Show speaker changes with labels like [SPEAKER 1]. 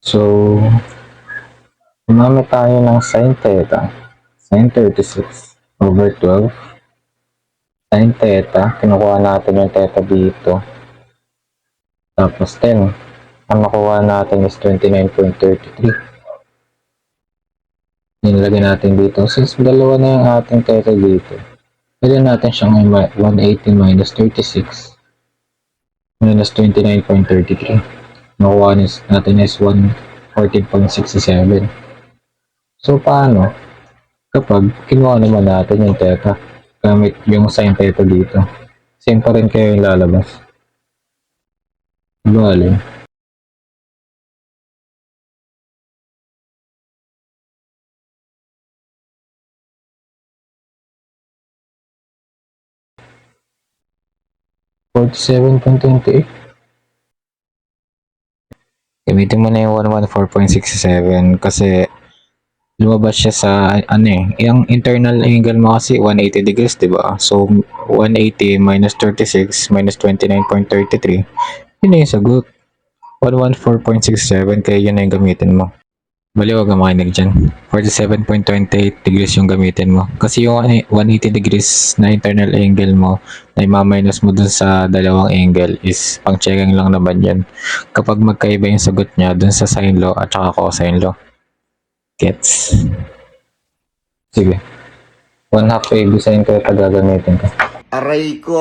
[SPEAKER 1] So, gumamit tayo ng sin theta. Sin 36 over 12. Sin theta, kinukuha natin yung theta dito. Tapos 10. Ang nakuha natin is 29.33. Nilagay natin dito. Since dalawa na yung ating theta dito, pwede natin siyang 180 minus 36 minus 29.33. Nakuha natin is 114.67. So, paano? Kapag kinuha naman natin yung theta, gamit yung sin theta dito, same pa rin kayo yung lalabas. Bali, $47.28. Gamitin mo na yung 114.67 kasi lumabas siya sa yung internal angle mo kasi 180 degrees, di ba? So 180 minus 36 minus 29.33, yun na yung sagot. 114.67, kaya yun na yung gamitin mo. Bali, wag ka makinig dyan. 47.28 degrees yung gamitin mo. Kasi yung 180 degrees na internal angle mo, na i-minus mo dun sa dalawang angle is pang checking lang naman yun. Kapag magkaiba yung sagot niya dun sa sine law at saka cosine law. Gets? Sige. 1/2 AB sine theta gagamitin ko.
[SPEAKER 2] Aray ko!